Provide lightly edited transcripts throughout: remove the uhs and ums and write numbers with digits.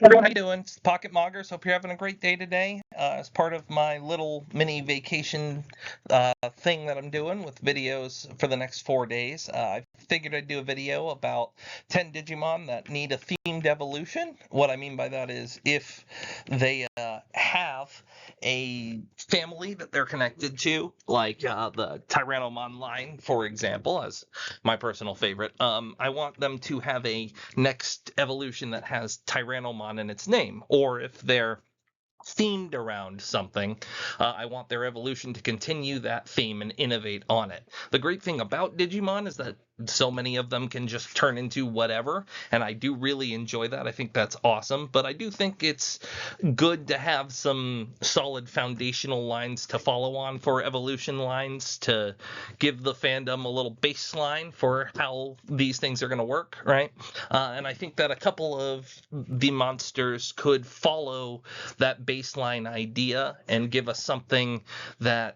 Everyone, how you doing? It's Pocket Moggers. Hope you're having a great day today. As part of my little mini vacation thing that I'm doing with videos for the next 4 days, I figured I'd do a video about 10 Digimon that need a themed evolution. What I mean by that is if they have a family that they're connected to, like the Tyrannomon line, for example, as my personal favorite. I want them to have a next evolution that has Tyrannomon in its name, or if they're themed around something, I want their evolution to continue that theme and innovate on it. The great thing about Digimon is that so many of them can just turn into whatever, and I do really enjoy that. I think that's awesome, but I do think it's good to have some solid foundational lines to follow on for evolution lines to give the fandom a little baseline for how these things are going to work, right? And I think that a couple of the monsters could follow that baseline idea and give us something that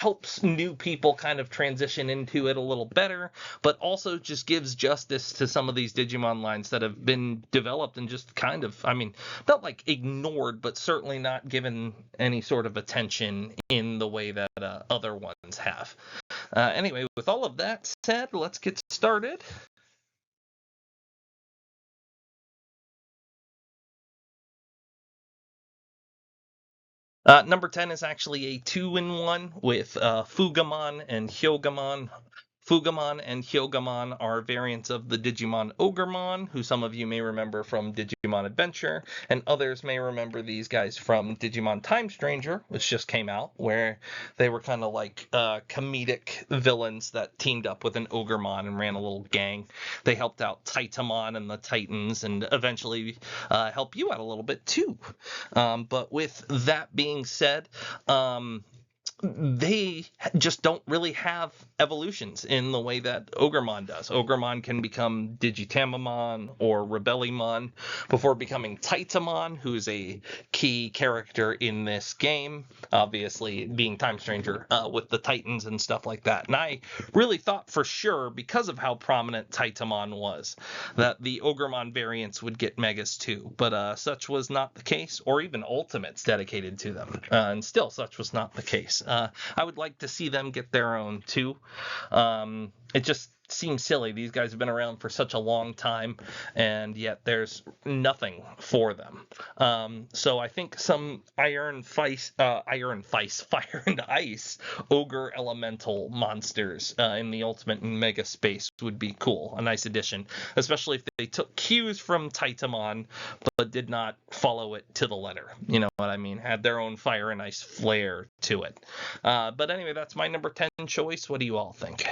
helps new people kind of transition into it a little better, but also just gives justice to some of these Digimon lines that have been developed and just kind of, I mean, not like ignored, but certainly not given any sort of attention in the way that other ones have. Anyway, with all of that said, let's get started. Number 10 is actually a 2-in-1 with Fugamon and Hyogamon. Fugamon and Hyogamon are variants of the Digimon Ogremon, who some of you may remember from Digimon Adventure, and others may remember these guys from Digimon Time Stranger, which just came out, where they were kind of like comedic villains that teamed up with an Ogremon and ran a little gang. They helped out Titamon and the Titans, and eventually help you out a little bit too. But with that being said, they just don't really have evolutions in the way that Ogremon does. Ogremon can become Digitamamon or Rebellymon before becoming Titamon, who's a key character in this game, obviously being Time Stranger with the Titans and stuff like that. And I really thought for sure, because of how prominent Titamon was, that the Ogremon variants would get Megas too, but such was not the case, or even Ultimates dedicated to them, and still such was not the case. I would like to see them get their own too. It just seems silly. These guys have been around for such a long time, and yet there's nothing for them. So I think some Fire and Ice Ogre Elemental monsters in the Ultimate and Mega space would be cool. A nice addition, especially if they took cues from Titamon, but did not follow it to the letter. You know what I mean? Had their own Fire and Ice flair to it. But anyway, that's my number 10 choice. What do you all think?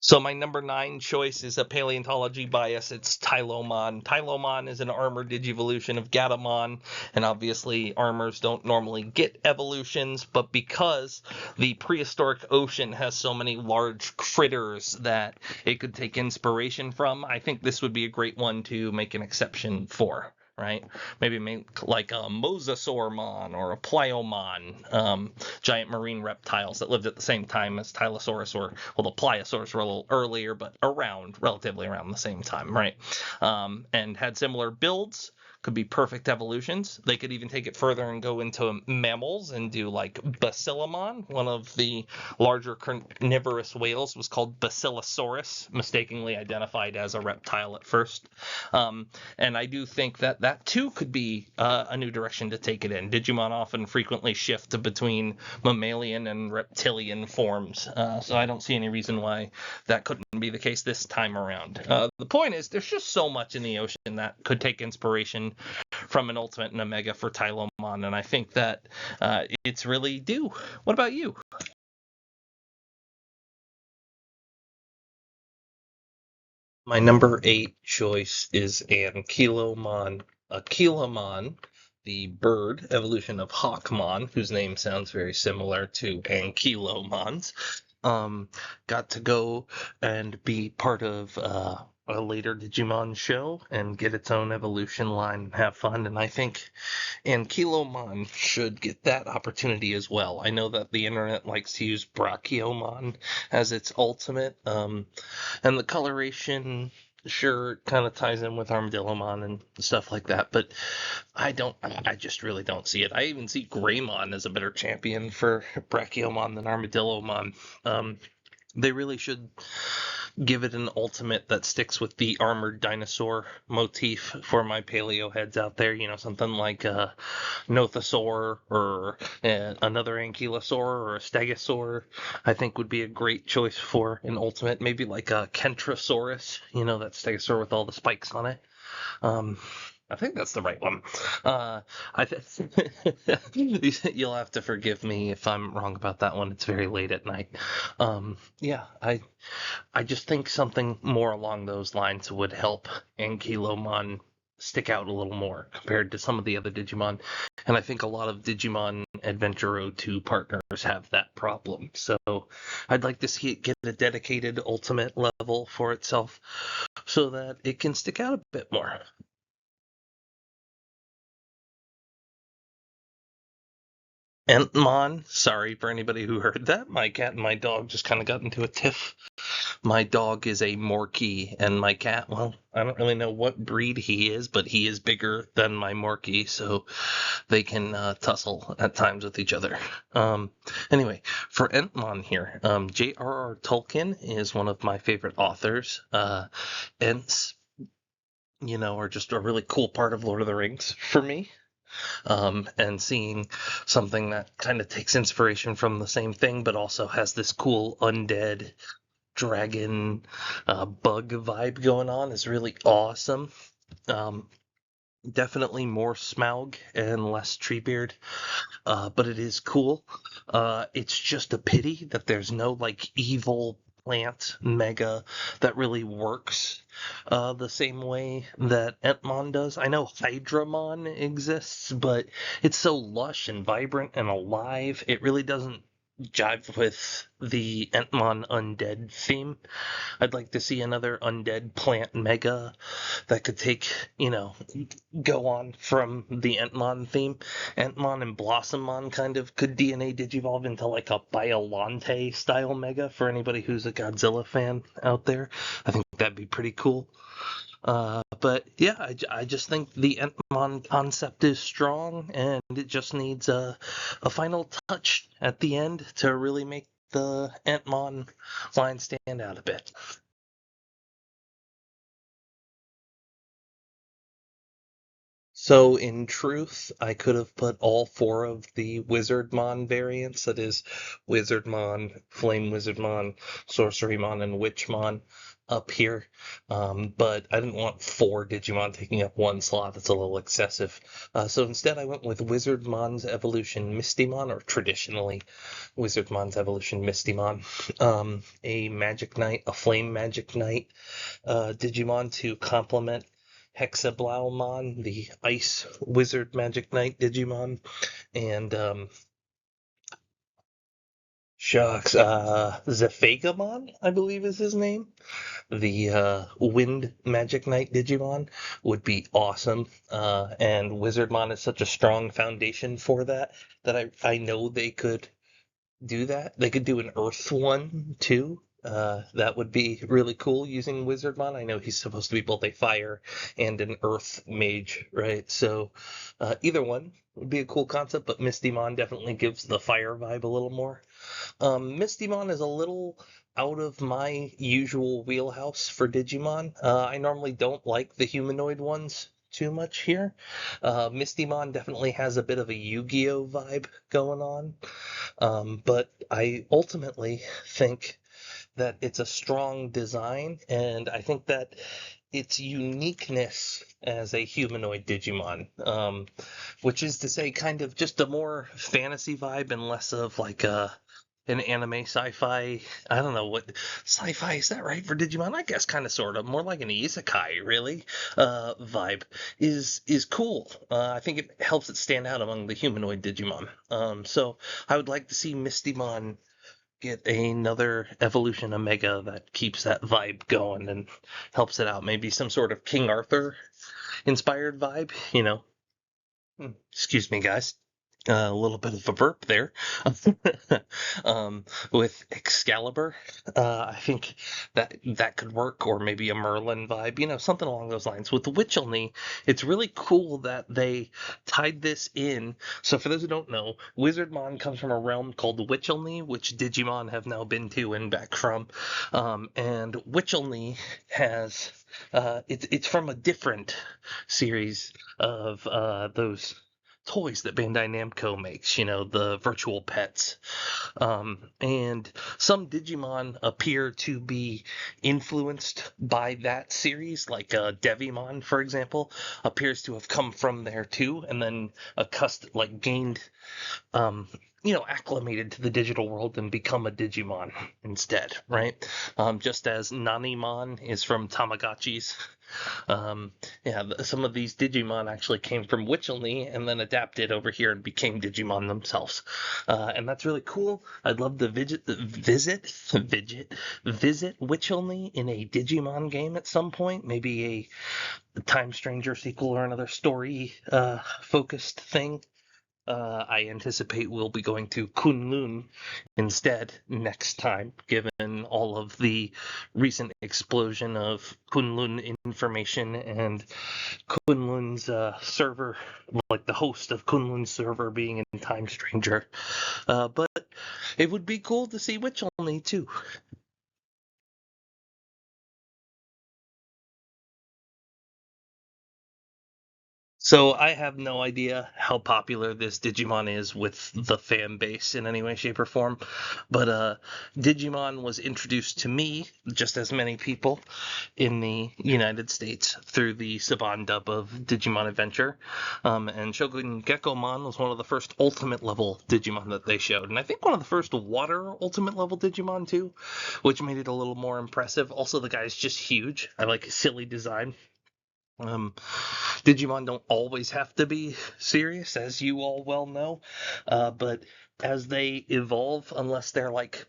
So my number 9 choice is a paleontology bias. It's Tylomon. Tylomon is an armored digivolution of Gatomon, and obviously armors don't normally get evolutions, but because the prehistoric ocean has so many large critters that it could take inspiration from, I think this would be a great one to make an exception for. Right? Maybe make like a Mosasaurmon or a Plyomon, giant marine reptiles that lived at the same time as Tylosaurus, or, well, the Pliosaurus were a little earlier, but relatively around the same time, right? And had similar builds. Could be perfect evolutions. They could even take it further and go into mammals and do like Basilamon. One of the larger carnivorous whales was called Basilosaurus, mistakenly identified as a reptile at first. And I do think that that too could be a new direction to take it in. Digimon often frequently shift between mammalian and reptilian forms, so I don't see any reason why that couldn't be the case this time around. The point is, there's just so much in the ocean that could take inspiration from an Ultimate and a Mega for Tylomon, and I think that it's really due. What about you? My number 8 choice is Ankylomon. Ankylomon, the bird evolution of Hawkmon, whose name sounds very similar to Ankylomons, got to go and be part of a later Digimon show and get its own evolution line and have fun. And I think Ankylomon should get that opportunity as well. I know that the internet likes to use Brachiomon as its ultimate, and the coloration sure kind of ties in with Armadillomon and stuff like that, but I just really don't see it. I even see Greymon as a better champion for Brachiomon than Armadillomon. They really should give it an ultimate that sticks with the armored dinosaur motif for my paleo heads out there. Something like Nothosaur or another Ankylosaur or a Stegosaur, I think would be a great choice for an ultimate. Maybe like a Kentrosaurus, that Stegosaur with all the spikes on it. I think that's the right one. You'll have to forgive me if I'm wrong about that one. It's very late at night. Yeah, I just think something more along those lines would help Ankylomon stick out a little more compared to some of the other Digimon. And I think a lot of Digimon Adventure 02 partners have that problem. So I'd like to see it get a dedicated ultimate level for itself so that it can stick out a bit more. Entmon, sorry for anybody who heard that. My cat and my dog just kind of got into a tiff. My dog is a Morkie, and my cat, well, I don't really know what breed he is, but he is bigger than my Morkie, so they can tussle at times with each other. Anyway, for Entmon here, J.R.R. Tolkien is one of my favorite authors. Ents, are just a really cool part of Lord of the Rings for me. And seeing something that kind of takes inspiration from the same thing, but also has this cool undead dragon bug vibe going on is really awesome. Definitely more Smaug and less Treebeard, but it is cool. It's just a pity that there's no evil plant mega that really works the same way that Entmon does. I know Hydramon exists, but it's so lush and vibrant and alive, it really doesn't jive with the Entmon undead theme. I'd like to see another undead plant mega that could go on from the Entmon theme. Entmon and Blossomon kind of could DNA digivolve into like a Biolante style mega for anybody who's a Godzilla fan out there. I think that'd be pretty cool. But yeah, I just think the Entmon concept is strong, and it just needs a final touch at the end to really make the Entmon line stand out a bit. So in truth, I could have put all four of the Wizardmon variants, that is Wizardmon, Flame Wizardmon, Sorcerymon, and Witchmon up here. But I didn't want four Digimon taking up one slot. That's a little excessive. So instead I went with Wizardmon's Evolution Mistymon, or traditionally Wizardmon's Evolution Mistymon. A Magic Knight, a Flame Magic Knight Digimon to complement Hexablaumon, the Ice Wizard Magic Knight Digimon, and Zephagamon, I believe is his name. The Wind Magic Knight Digimon would be awesome, and Wizardmon is such a strong foundation for that I know they could do that. They could do an Earth one too. That would be really cool using Wizardmon. I know he's supposed to be both a fire and an earth mage, right? So either one would be a cool concept, but Mistymon definitely gives the fire vibe a little more. Mistymon is a little out of my usual wheelhouse for Digimon. I normally don't like the humanoid ones too much here. Mistymon definitely has a bit of a Yu-Gi-Oh vibe going on. But I ultimately think that it's a strong design, and I think that its uniqueness as a humanoid Digimon, which is to say kind of just a more fantasy vibe and less of like an anime sci-fi. I don't know what sci-fi is that right for Digimon? I guess kind of sort of more like an isekai really vibe is cool. I think it helps it stand out among the humanoid Digimon. So I would like to see Mistymon get another evolution of Mega that keeps that vibe going and helps it out. Maybe some sort of King Arthur inspired vibe, you know. Excuse me, guys. A little bit of a burp there. With Excalibur, I think that could work, or maybe a Merlin vibe, you know, something along those lines. With the Witchelney, it's really cool that they tied this in. So, for those who don't know, Wizardmon comes from a realm called the Witchelney, which Digimon have now been to and back from. And Witchelney has it's from a different series of those toys that Bandai Namco makes, you know, the virtual pets. And some Digimon appear to be influenced by that series, like Devimon, for example, appears to have come from there too, and then gained um, acclimated to the digital world and become a Digimon instead, right? Just as Nanimon is from Tamagotchis. Some of these Digimon actually came from Witchelney and then adapted over here and became Digimon themselves. And that's really cool. I'd love to visit Witchelney in a Digimon game at some point. Maybe a Time Stranger sequel or another story focused thing. I anticipate we'll be going to Kunlun instead next time, given all of the recent explosion of Kunlun information and Kunlun's server, like the host of Kunlun's server being in Time Stranger. But it would be cool to see Witchelney too. So I have no idea how popular this Digimon is with the fan base in any way, shape, or form. But Digimon was introduced to me, just as many people, in the United States through the Saban dub of Digimon Adventure. And Shogun Gekkomon was one of the first Ultimate level Digimon that they showed. And I think one of the first Water Ultimate level Digimon too, which made it a little more impressive. Also, the guy's just huge. I like his silly design. Digimon don't always have to be serious, as you all well know, but as they evolve, unless they're like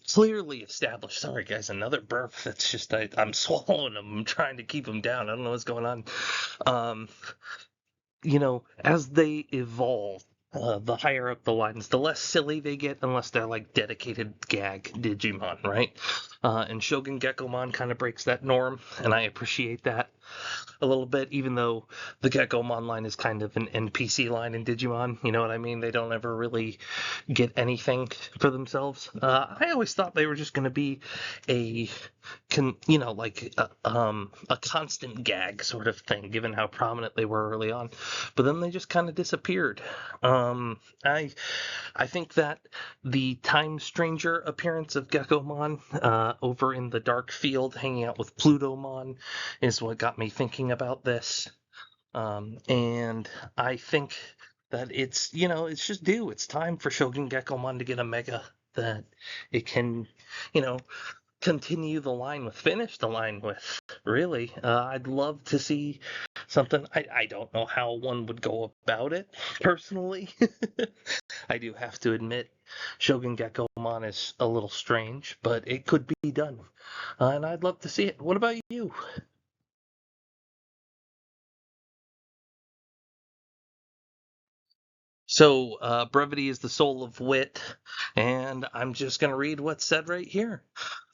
clearly established. Sorry, guys, another burp. That's just I'm swallowing them. I'm trying to keep them down. I don't know what's going on. Um, as they evolve, the higher up the lines, the less silly they get, unless they're like dedicated gag Digimon, right? And Shogun Gekkomon kind of breaks that norm, and I appreciate that a little bit, even though the Gekkomon line is kind of an NPC line in Digimon. You know what I mean? They don't ever really get anything for themselves. I always thought they were just going to be a, a constant gag sort of thing, given how prominent they were early on. But then they just kind of disappeared. I think that the Time Stranger appearance of Gekkomon over in the Dark Field, hanging out with Plutomon, is what got me thinking about this. And I think that it's just due. It's time for Shogun Gekkomon to get a mega that it can, you know, continue the line with, finish the line with. Really, I'd love to see something. I don't know how one would go about it personally. I do have to admit, Shogun Gekkomon is a little strange, but it could be done, and I'd love to see it. What about you? So, brevity is the soul of wit, and I'm just going to read what's said right here.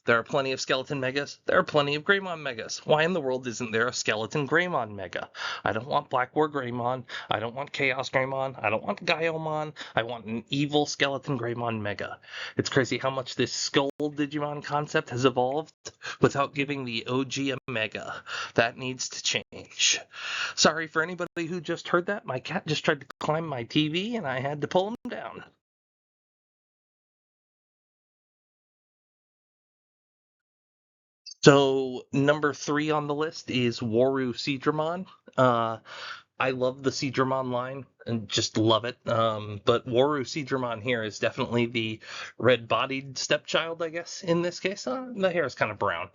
There are plenty of skeleton megas. There are plenty of Greymon megas. Why in the world isn't there a skeleton Greymon mega? I don't want Black War Greymon. I don't want Chaos Greymon. I don't want Gaiomon. I want an evil skeleton Greymon mega. It's crazy how much this Skull Digimon concept has evolved without giving the OG a mega. That needs to change. Sorry for anybody who just heard that. My cat just tried to climb my TV and I had to pull him down. So number 3 on the list is Waru Seadramon. I love the Seadramon line and just love it. But Waru Seadramon here is definitely the red-bodied stepchild, I guess, in this case. The hair is kind of brown.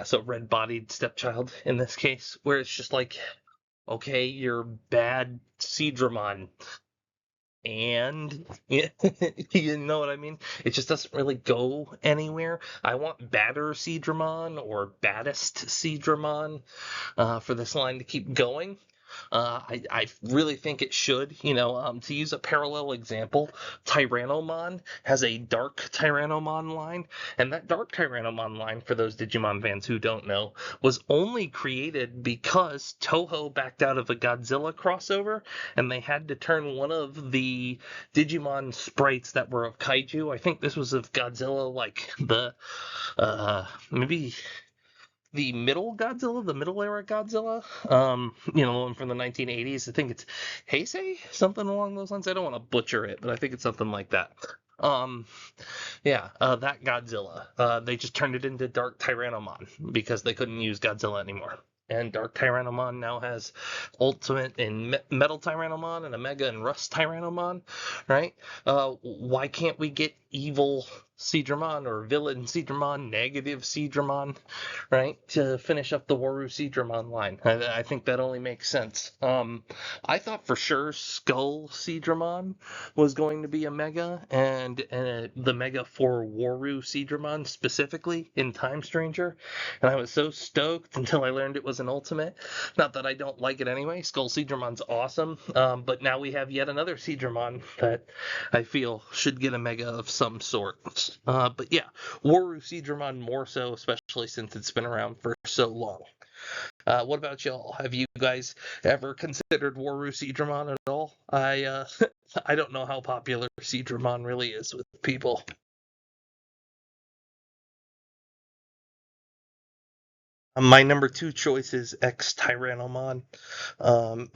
So red-bodied stepchild in this case, where it's just like, okay, you're bad Seadramon. and you know what I mean? It just doesn't really go anywhere. I want Batter Seadramon or Baddest Seadramon for this line to keep going. I really think it should. To use a parallel example, Tyrannomon has a Dark Tyrannomon line, and that Dark Tyrannomon line, for those Digimon fans who don't know, was only created because Toho backed out of a Godzilla crossover, and they had to turn one of the Digimon sprites that were of kaiju. I think this was of Godzilla, like maybe the middle Godzilla, the middle era Godzilla, one from the 1980s. I think it's Heisei, something along those lines. I don't want to butcher it, but I think it's something like that. Um, that Godzilla. They just turned it into Dark Tyrannomon because they couldn't use Godzilla anymore. And Dark Tyrannomon now has Ultimate and Metal Tyrannomon and a Mega and Rust Tyrannomon, right? Why can't we get Evil Seadramon or Villain Seadramon, Negative Seadramon, right? To finish up the Waru Seadramon line. I think that only makes sense. I thought for sure Skull Seadramon was going to be a Mega, and the Mega for Waru Seadramon specifically in Time Stranger. And I was so stoked until I learned it was an Ultimate. Not that I don't like it anyway. Skull Seadramon's awesome, but now we have yet another Seadramon that I feel should get a Mega of some sort. But yeah, Waru Seadramon more so, especially since it's been around for so long. What about y'all? Have you guys ever considered Waru Seadramon at all? I don't know how popular Seadramon really is with people. My number two choice is X Tyrannomon.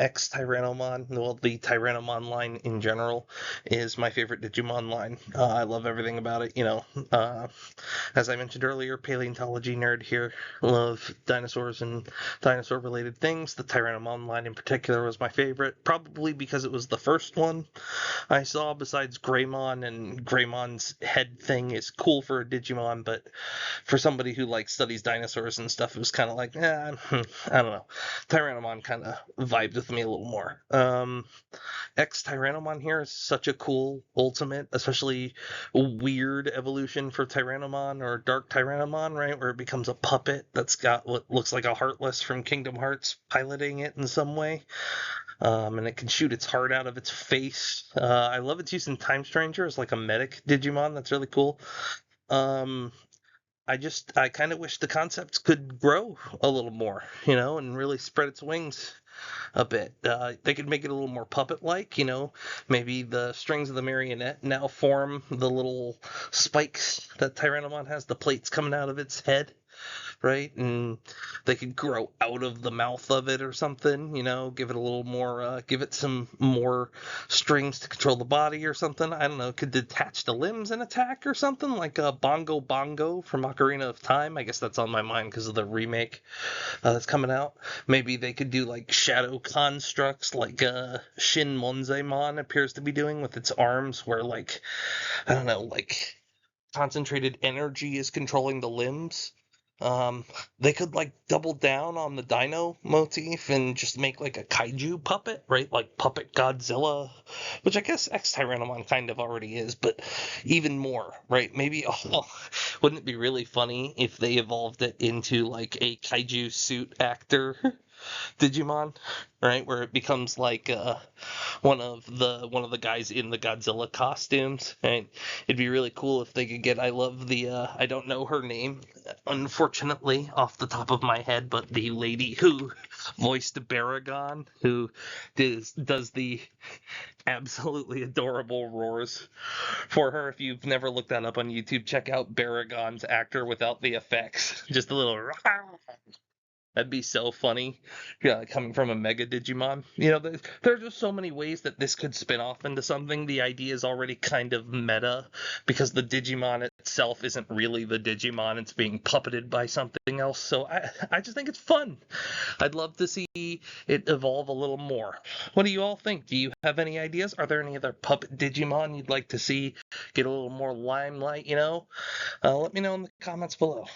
X Tyrannomon, well, the Tyrannomon line in general, is my favorite Digimon line. I love everything about it. As I mentioned earlier, paleontology nerd here. Love dinosaurs and dinosaur related things. The Tyrannomon line in particular was my favorite, probably because it was the first one I saw besides Greymon, and Greymon's head thing is cool for a Digimon, but for somebody who like studies dinosaurs and stuff, it was kind of like, I don't know. Tyrannomon kind of vibed with me a little more. X Tyrannomon here is such a cool ultimate, especially weird evolution for Tyrannomon or Dark Tyrannomon, right? Where it becomes a puppet that's got what looks like a Heartless from Kingdom Hearts piloting it in some way. And it can shoot its heart out of its face. I love its use in Time Stranger as like a medic Digimon. That's really cool. Um, I kind of wish the concepts could grow a little more, and really spread its wings a bit. They could make it a little more puppet-like, maybe the strings of the marionette now form the little spikes that Tyrannomon has, the plates coming out of its head, right? And they could grow out of the mouth of it or something, give it a little more, give it some more strings to control the body or something. I don't know, could detach the limbs and attack or something like a Bongo Bongo from Ocarina of Time. I guess that's on my mind because of the remake that's coming out. Maybe they could do like shadow constructs like Shin Monzaemon appears to be doing with its arms, where like, I don't know, like concentrated energy is controlling the limbs. Um, they could like double down on the dino motif and just make like a kaiju puppet, right? Like Puppet Godzilla, which I guess X Tyrannomon kind of already is, but even more, right? Maybe, wouldn't it be really funny if they evolved it into like a kaiju suit actor Digimon, right? Where it becomes like one of the guys in the Godzilla costumes. And it'd be really cool if they could get. I love the I don't know her name, unfortunately, off the top of my head, but the lady who voiced Baragon, who does the absolutely adorable roars for her. If you've never looked that up on YouTube, check out Baragon's actor without the effects. Just a little. That'd be so funny, coming from a Mega Digimon. There's just so many ways that this could spin off into something. The idea is already kind of meta because the Digimon itself isn't really the Digimon. It's being puppeted by something else. So I just think it's fun. I'd love to see it evolve a little more. What do you all think? Do you have any ideas? Are there any other puppet Digimon you'd like to see get a little more limelight, let me know in the comments below.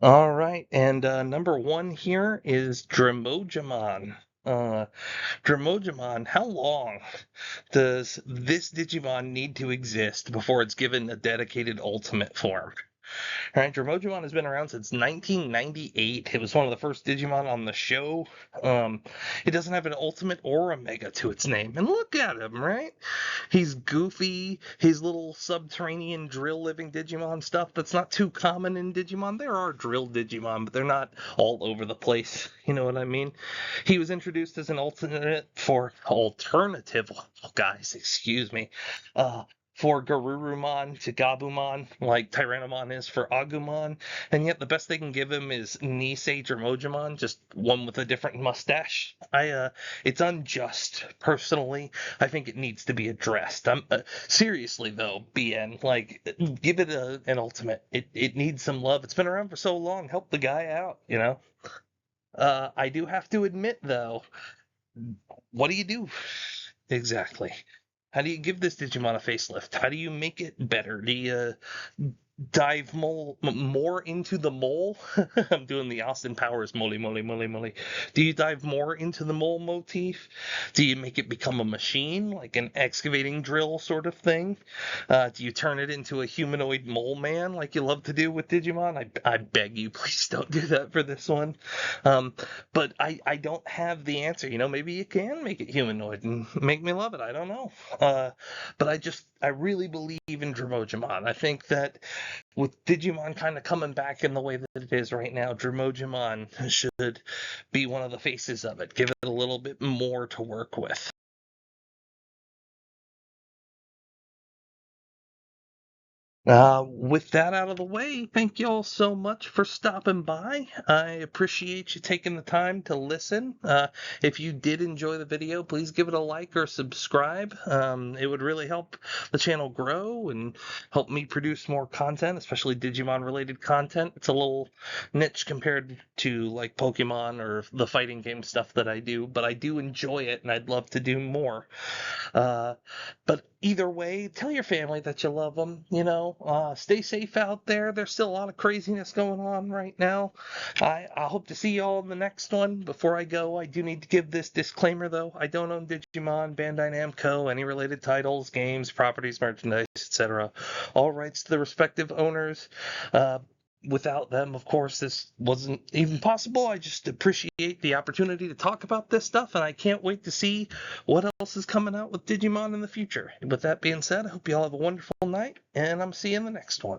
All right, and number one here is Dremojimon. Uh, Dremojimon, how long does this Digimon need to exist before it's given a dedicated ultimate form? All right, Dremojimon has been around since 1998. It was one of the first Digimon on the show. Um, it doesn't have an ultimate or a mega to its name. And look at him, right? He's goofy. His little subterranean drill living Digimon stuff that's not too common in Digimon. There are drill Digimon, but they're not all over the place. You know what I mean? He was introduced as an alternative, guys, excuse me, uh, for Garurumon to Gabumon, like Tyrannomon is for Agumon, and yet the best they can give him is Nisei Dremojimon, just one with a different mustache. It's unjust, personally. I think it needs to be addressed. Seriously though, BN, like, give it an ultimate. It needs some love. It's been around for so long. Help the guy out, you know. I do have to admit though, what do you do exactly? How do you give this Digimon a facelift? How do you make it better? Do you dive more into the mole? I'm doing the Austin Powers mole, mole, mole, mole. Do you dive more into the mole motif? Do you make it become a machine, like an excavating drill sort of thing? Do you turn it into a humanoid mole man, like you love to do with Digimon? I beg you, please don't do that for this one. Um, but I don't have the answer. You know, maybe you can make it humanoid and make me love it. I don't know. But I really believe in Dremojimon. I think that with Digimon kind of coming back in the way that it is right now, Dremojimon should be one of the faces of it. Give it a little bit more to work with. With that out of the way, thank you all so much for stopping by. I appreciate you taking the time to listen. If you did enjoy the video, please give it a like or subscribe. It would really help the channel grow and help me produce more content, especially Digimon related content. It's a little niche compared to like Pokemon or the fighting game stuff that I do, but I do enjoy it and I'd love to do more. Uh, but either way, tell your family that you love them. You know, stay safe out there. There's still a lot of craziness going on right now. I hope to see you all in the next one. Before I go, I do need to give this disclaimer though. I don't own Digimon, Bandai Namco, any related titles, games, properties, merchandise, etc. All rights to the respective owners. Uh, Without them, of course, this wasn't even possible. I just appreciate the opportunity to talk about this stuff, and I can't wait to see what else is coming out with Digimon in the future. With that being said, I hope you all have a wonderful night, and I'm seeing you in the next one.